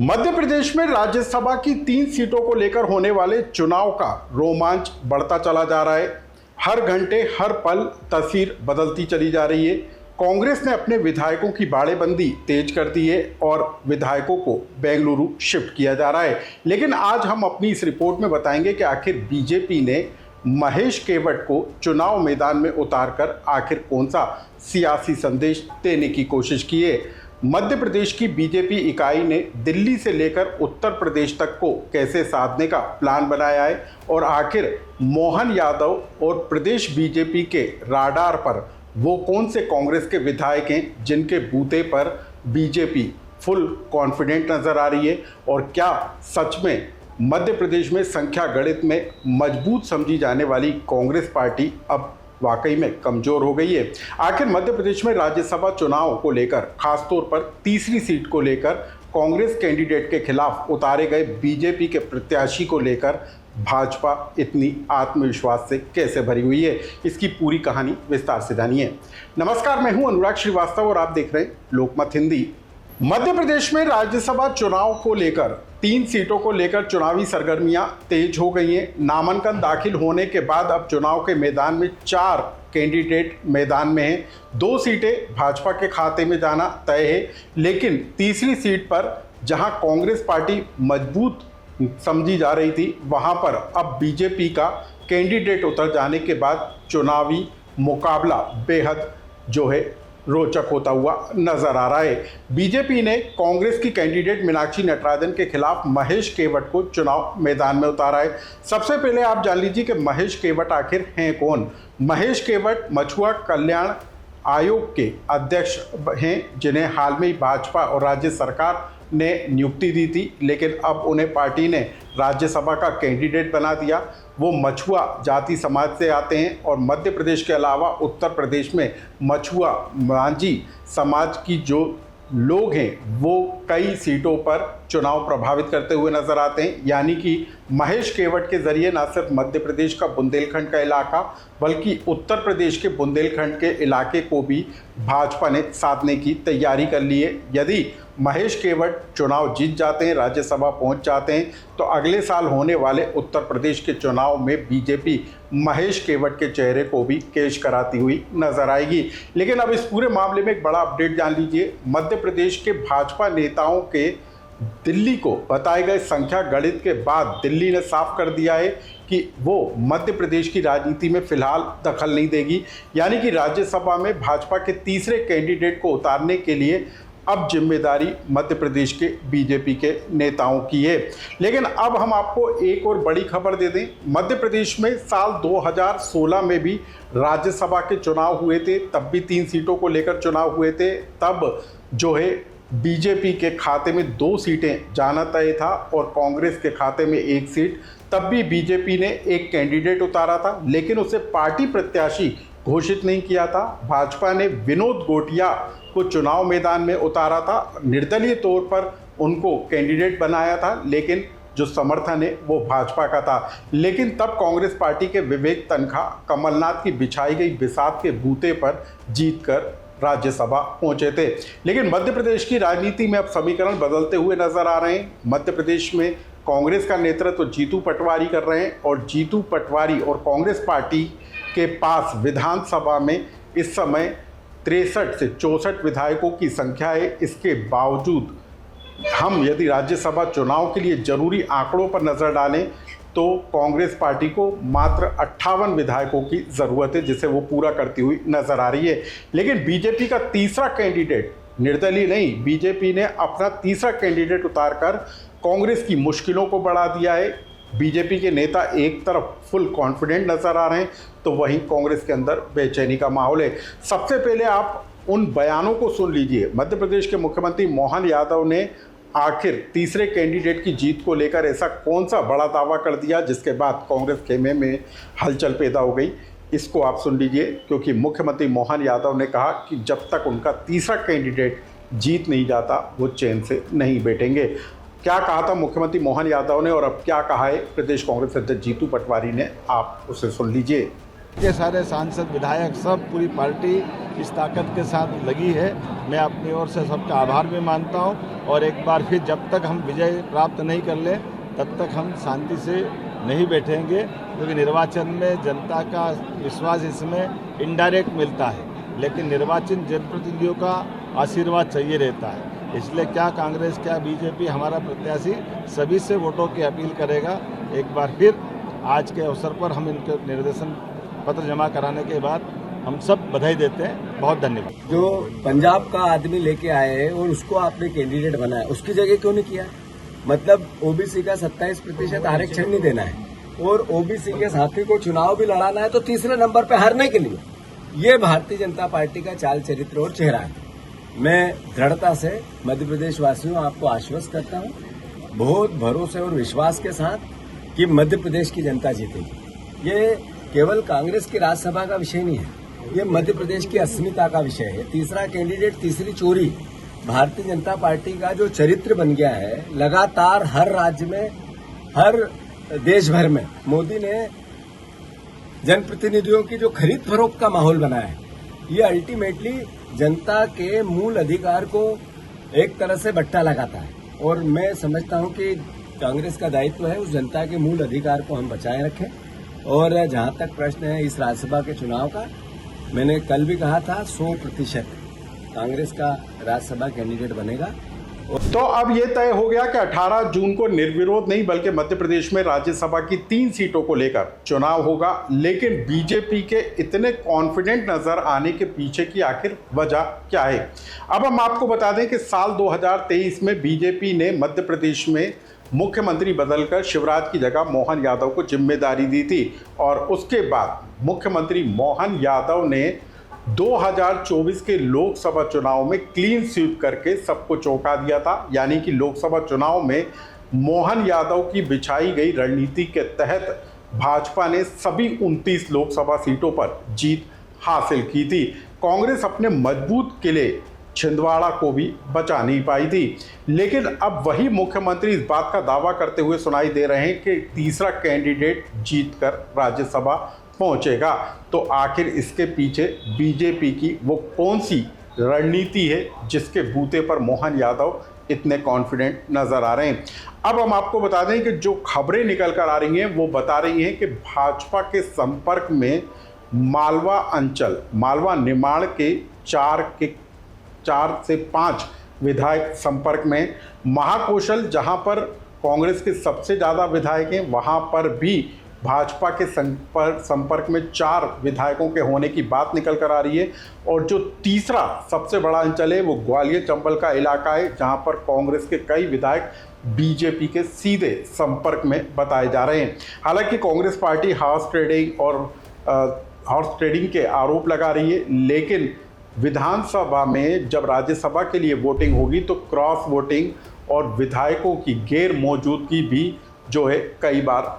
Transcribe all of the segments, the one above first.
मध्य प्रदेश में राज्यसभा की 3 सीटों को लेकर होने वाले चुनाव का रोमांच बढ़ता चला जा रहा है। हर घंटे हर पल तस्वीर बदलती चली जा रही है। कांग्रेस ने अपने विधायकों की बाड़ेबंदी तेज कर दी है और विधायकों को बेंगलुरु शिफ्ट किया जा रहा है। लेकिन आज हम अपनी इस रिपोर्ट में बताएंगे कि आखिर बीजेपी ने महेश केवट को चुनाव मैदान में उतारकर आखिर कौन सा सियासी संदेश देने की कोशिश की है। मध्य प्रदेश की बीजेपी इकाई ने दिल्ली से लेकर उत्तर प्रदेश तक को कैसे साधने का प्लान बनाया है और आखिर मोहन यादव और प्रदेश बीजेपी के राडार पर वो कौन से कांग्रेस के विधायक हैं जिनके बूते पर बीजेपी फुल कॉन्फिडेंट नजर आ रही है और क्या सच में मध्य प्रदेश में संख्या गणित में मजबूत समझी जाने वाली कांग्रेस पार्टी अब वाकई में कमजोर हो गई है। आखिर मध्य प्रदेश में राज्यसभा चुनाव को लेकर खासतौर पर तीसरी सीट को लेकर कांग्रेस कैंडिडेट के खिलाफ उतारे गए बीजेपी के प्रत्याशी को लेकर भाजपा इतनी आत्मविश्वास से कैसे भरी हुई है, इसकी पूरी कहानी विस्तार से जानिए। नमस्कार, मैं हूं अनुराग श्रीवास्तव और आप देख रहे हैं लोकमत हिंदी। मध्य प्रदेश में राज्यसभा चुनाव को लेकर 3 सीटों को लेकर चुनावी सरगर्मियां तेज हो गई हैं। नामांकन दाखिल होने के बाद अब चुनाव के मैदान में 4 कैंडिडेट मैदान में हैं। 2 सीटें भाजपा के खाते में जाना तय है, लेकिन तीसरी सीट पर जहां कांग्रेस पार्टी मजबूत समझी जा रही थी, वहां पर अब बीजेपी का कैंडिडेट उतर जाने के बाद चुनावी मुकाबला बेहद जो है रोचक होता हुआ नजर आ रहा है। बीजेपी ने कांग्रेस की कैंडिडेट मीनाक्षी नटराजन के खिलाफ महेश केवट को चुनाव मैदान में उतारा है। सबसे पहले आप जान लीजिए कि महेश केवट आखिर हैं कौन। महेश केवट मछुआ कल्याण आयोग के अध्यक्ष हैं, जिन्हें हाल में ही भाजपा और राज्य सरकार ने नियुक्ति दी थी, लेकिन अब उन्हें पार्टी ने राज्यसभा का कैंडिडेट बना दिया। वो मछुआ जाति समाज से आते हैं और मध्य प्रदेश के अलावा उत्तर प्रदेश में मछुआ मांझी समाज की जो लोग हैं वो कई सीटों पर चुनाव प्रभावित करते हुए नजर आते हैं। यानी कि महेश केवट के जरिए न सिर्फ मध्य प्रदेश का बुंदेलखंड का इलाका बल्कि उत्तर प्रदेश के बुंदेलखंड के इलाके को भी भाजपा ने साधने की तैयारी कर ली है। यदि महेश केवट चुनाव जीत जाते हैं, राज्यसभा पहुंच जाते हैं, तो अगले साल होने वाले उत्तर प्रदेश के चुनाव में बीजेपी महेश केवट के चेहरे को भी पेश कराती हुई नजर आएगी। लेकिन अब इस पूरे मामले में एक बड़ा अपडेट जान लीजिए। मध्य प्रदेश के भाजपा नेताओं के दिल्ली को बताए गए संख्या गणित के बाद दिल्ली ने साफ कर दिया है कि वो मध्य प्रदेश की राजनीति में फिलहाल दखल नहीं देगी। यानी कि राज्यसभा में भाजपा के तीसरे कैंडिडेट को उतारने के लिए अब जिम्मेदारी मध्य प्रदेश के बीजेपी के नेताओं की है। लेकिन अब हम आपको एक और बड़ी खबर दे दें। मध्य प्रदेश में साल 2016 में भी राज्यसभा के चुनाव हुए थे, तब भी 3 सीटों को लेकर चुनाव हुए थे। तब जो है बीजेपी के खाते में 2 सीटें जाना तय था और कांग्रेस के खाते में 1 सीट। तब भी बीजेपी ने एक कैंडिडेट उतारा था, लेकिन उसे पार्टी प्रत्याशी घोषित नहीं किया था। भाजपा ने विनोद गोटिया को चुनाव मैदान में उतारा था, निर्दलीय तौर पर उनको कैंडिडेट बनाया था, लेकिन जो समर्थन है वो भाजपा का था। लेकिन तब कांग्रेस पार्टी के विवेक तनखा कमलनाथ की बिछाई गई बिसात के बूते पर जीतकर राज्यसभा पहुंचे थे। लेकिन मध्य प्रदेश की राजनीति में अब समीकरण बदलते हुए नजर आ रहे हैं। मध्य प्रदेश में कांग्रेस का नेतृत्व जीतू पटवारी कर रहे हैं और जीतू पटवारी और कांग्रेस पार्टी के पास विधानसभा में इस समय 63 से 64 विधायकों की संख्या है। इसके बावजूद हम यदि राज्यसभा चुनाव के लिए जरूरी आंकड़ों पर नजर डालें तो कांग्रेस पार्टी को मात्र 58 विधायकों की जरूरत है, जिसे वो पूरा करती हुई नजर आ रही है। लेकिन बीजेपी का तीसरा कैंडिडेट निर्दलीय नहीं, बीजेपी ने अपना तीसरा कैंडिडेट उतारकर कांग्रेस की मुश्किलों को बढ़ा दिया है। बीजेपी के नेता एक तरफ फुल कॉन्फिडेंट नजर आ रहे हैं तो वहीं कांग्रेस के अंदर बेचैनी का माहौल है। सबसे पहले आप उन बयानों को सुन लीजिए। मध्य प्रदेश के मुख्यमंत्री मोहन यादव ने आखिर तीसरे कैंडिडेट की जीत को लेकर ऐसा कौन सा बड़ा दावा कर दिया जिसके बाद कांग्रेस खेमे में हलचल पैदा हो गई। इसको आप सुन लीजिए, क्योंकि मुख्यमंत्री मोहन यादव ने कहा कि जब तक उनका तीसरा कैंडिडेट जीत नहीं जाता वो चैन से नहीं बैठेंगे। क्या कहा था मुख्यमंत्री मोहन यादव ने और अब क्या कहा है प्रदेश कांग्रेस अध्यक्ष जीतू पटवारी ने, आप उसे सुन लीजिए। जितने सारे सांसद विधायक सब पूरी पार्टी इस ताकत के साथ लगी है। मैं अपनी ओर से सबका आभार भी मानता हूँ और एक बार फिर जब तक हम विजय प्राप्त नहीं कर ले तब तक हम शांति से नहीं बैठेंगे, क्योंकि निर्वाचन में जनता का विश्वास इसमें इनडायरेक्ट मिलता है, लेकिन निर्वाचित जनप्रतिनिधियों का आशीर्वाद चाहिए रहता है। इसलिए क्या कांग्रेस क्या बीजेपी, हमारा प्रत्याशी सभी से वोटों की अपील करेगा। एक बार फिर आज के अवसर पर हम इनके निर्देशन पत्र जमा कराने के बाद हम सब बधाई देते हैं। बहुत धन्यवाद। जो पंजाब का आदमी लेके आए हैं और उसको आपने कैंडिडेट बनाया, उसकी जगह क्यों नहीं किया? मतलब ओबीसी का 27% आरक्षण नहीं देना है और ओबीसी के साथी को चुनाव भी लड़ाना है तो तीसरे नंबर पे हारने के लिए। ये भारतीय जनता पार्टी का चाल चरित्र और चेहरा है। मैं दृढ़ता से मध्य प्रदेश वासियों आपको आश्वस्त करता हूँ, बहुत भरोसे और विश्वास के साथ कि मध्य प्रदेश की जनता जीतेगी। ये केवल कांग्रेस की राज्यसभा का विषय नहीं है, ये मध्य प्रदेश की अस्मिता का विषय है। तीसरा कैंडिडेट, तीसरी चोरी भारतीय जनता पार्टी का जो चरित्र बन गया है, लगातार हर राज्य में, हर देश भर में मोदी ने जनप्रतिनिधियों की जो खरीद फरोख्त का माहौल बनाया है, ये अल्टीमेटली जनता के मूल अधिकार को एक तरह से बट्टा लगाता है। और मैं समझता हूं कि कांग्रेस का दायित्व है उस जनता के मूल अधिकार को हम बचाए रखें। और जहां तक प्रश्न है इस राज्यसभा के चुनाव का, मैंने कल भी कहा था 100% कांग्रेस का राज्यसभा कैंडिडेट बनेगा। तो अब ये तय हो गया कि 18 जून को निर्विरोध नहीं बल्कि मध्य प्रदेश में राज्यसभा की 3 सीटों को लेकर चुनाव होगा। लेकिन बीजेपी के इतने कॉन्फिडेंट नजर आने के पीछे की आखिर वजह क्या है? अब हम आपको बता दें कि साल 2023 में बीजेपी ने मध्य प्रदेश में मुख्यमंत्री बदलकर शिवराज की जगह मोहन यादव को जिम्मेदारी दी थी और उसके बाद मुख्यमंत्री मोहन यादव ने 2024 के लोकसभा चुनाव में क्लीन स्वीप करके सबको चौंका दिया था। यानी कि लोकसभा चुनाव में मोहन यादव की बिछाई गई रणनीति के तहत भाजपा ने सभी 29 लोकसभा सीटों पर जीत हासिल की थी। कांग्रेस अपने मजबूत किले छिंदवाड़ा को भी बचा नहीं पाई थी। लेकिन अब वही मुख्यमंत्री इस बात का दावा करते हुए सुनाई दे रहे हैं कि तीसरा कैंडिडेट जीतकर राज्यसभा पहुंचेगा। तो आखिर इसके पीछे बीजेपी की वो कौन सी रणनीति है जिसके बूते पर मोहन यादव इतने कॉन्फिडेंट नजर आ रहे हैं? अब हम आपको बता दें कि जो खबरें निकल कर आ रही हैं वो बता रही हैं कि भाजपा के संपर्क में मालवा अंचल, मालवा निमाड़ के 4 से 5 विधायक संपर्क में, महाकौशल जहां पर कांग्रेस के सबसे ज़्यादा विधायक हैं वहां पर भी भाजपा के संपर्क में 4 विधायकों के होने की बात निकल कर आ रही है। और जो तीसरा सबसे बड़ा अंचल है वो ग्वालियर चंबल का इलाका है जहां पर कांग्रेस के कई विधायक बीजेपी के सीधे संपर्क में बताए जा रहे हैं। हालांकि कांग्रेस पार्टी हॉर्स ट्रेडिंग के आरोप लगा रही है, लेकिन विधानसभा में जब राज्यसभा के लिए वोटिंग होगी तो क्रॉस वोटिंग और विधायकों की गैर मौजूदगी भी जो है कई बार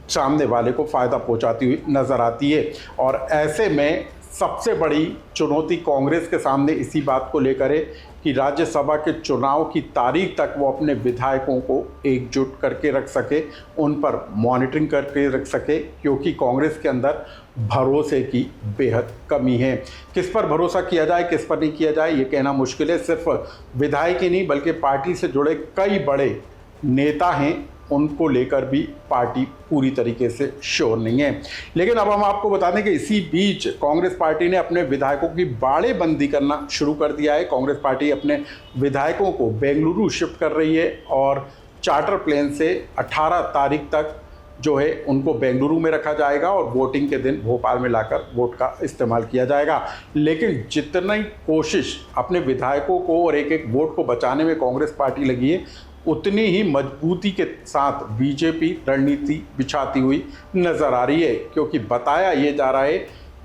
सामने वाले को फ़ायदा पहुंचाती हुई नज़र आती है। और ऐसे में सबसे बड़ी चुनौती कांग्रेस के सामने इसी बात को लेकर है कि राज्यसभा के चुनाव की तारीख तक वो अपने विधायकों को एकजुट करके रख सके, उन पर मॉनिटरिंग करके रख सके, क्योंकि कांग्रेस के अंदर भरोसे की बेहद कमी है। किस पर भरोसा किया जाए, किस पर नहीं किया जाए, ये कहना मुश्किल है। सिर्फ विधायक ही नहीं बल्कि पार्टी से जुड़े कई बड़े नेता हैं, उनको लेकर भी पार्टी पूरी तरीके से श्योर नहीं है। लेकिन अब हम आपको बता दें कि इसी बीच कांग्रेस पार्टी ने अपने विधायकों की बाड़ेबंदी करना शुरू कर दिया है। कांग्रेस पार्टी अपने विधायकों को बेंगलुरु शिफ्ट कर रही है और चार्टर प्लेन से 18 तारीख तक जो है उनको बेंगलुरु में रखा जाएगा और वोटिंग के दिन भोपाल में लाकर वोट का इस्तेमाल किया जाएगा। लेकिन जितनी कोशिश अपने विधायकों को और एक एक वोट को बचाने में कांग्रेस पार्टी लगी है, उतनी ही मजबूती के साथ बीजेपी रणनीति बिछाती हुई नजर आ रही है। क्योंकि बताया ये जा रहा है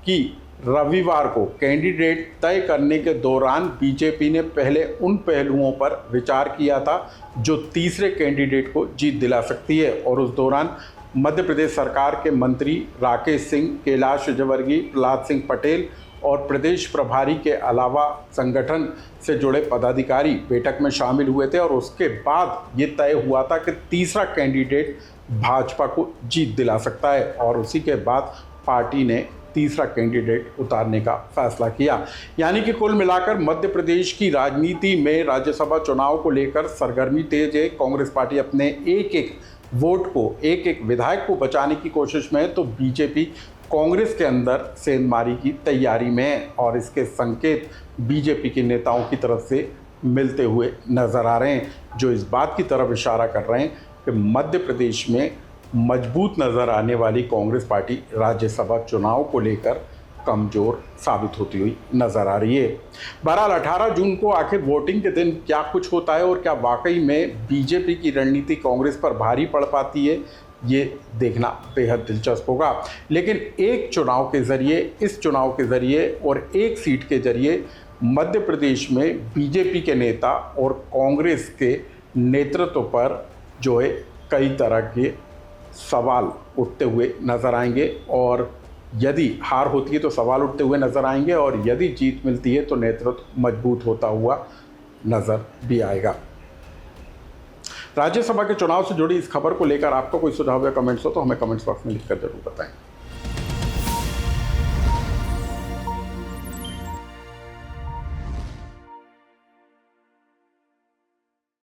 कि रविवार को कैंडिडेट तय करने के दौरान बीजेपी ने पहले उन पहलुओं पर विचार किया था जो तीसरे कैंडिडेट को जीत दिला सकती है। और उस दौरान मध्य प्रदेश सरकार के मंत्री राकेश सिंह, कैलाश विजयवर्गीय, प्रहलाद सिंह पटेल और प्रदेश प्रभारी के अलावा संगठन से जुड़े पदाधिकारी बैठक में शामिल हुए थे। और उसके बाद ये तय हुआ था कि तीसरा कैंडिडेट भाजपा को जीत दिला सकता है। और उसी के बाद पार्टी ने तीसरा कैंडिडेट उतारने का फैसला किया। यानी कि कुल मिलाकर मध्य प्रदेश की राजनीति में राज्यसभा चुनाव को लेकर सरगर्मी तेज है। कांग्रेस पार्टी अपने एक एक वोट को, एक एक विधायक को बचाने की कोशिश में है, तो बीजेपी कांग्रेस के अंदर सेंधमारी की तैयारी में है और इसके संकेत बीजेपी के नेताओं की तरफ से मिलते हुए नजर आ रहे हैं, जो इस बात की तरफ इशारा कर रहे हैं कि मध्य प्रदेश में मजबूत नज़र आने वाली कांग्रेस पार्टी राज्यसभा चुनाव को लेकर कमज़ोर साबित होती हुई नज़र आ रही है। बहरहाल 18 जून को आखिर वोटिंग के दिन क्या कुछ होता है और क्या वाकई में बीजेपी की रणनीति कांग्रेस पर भारी पड़ पाती है, ये देखना बेहद दिलचस्प होगा। लेकिन एक चुनाव के ज़रिए, इस चुनाव के ज़रिए और एक सीट के ज़रिए मध्य प्रदेश में बीजेपी के नेता और कांग्रेस के नेतृत्व पर जो है कई तरह के सवाल उठते हुए नज़र आएंगे और यदि हार होती है तो सवाल उठते हुए नज़र आएंगे और यदि जीत मिलती है तो नेतृत्व मजबूत होता हुआ नज़र भी आएगा। राज्यसभा के चुनाव से जुड़ी इस खबर को लेकर आपका कोई सुझाव या कमेंट्स हो तो हमें कमेंट्स बॉक्स में लिखकर जरूर बताएं।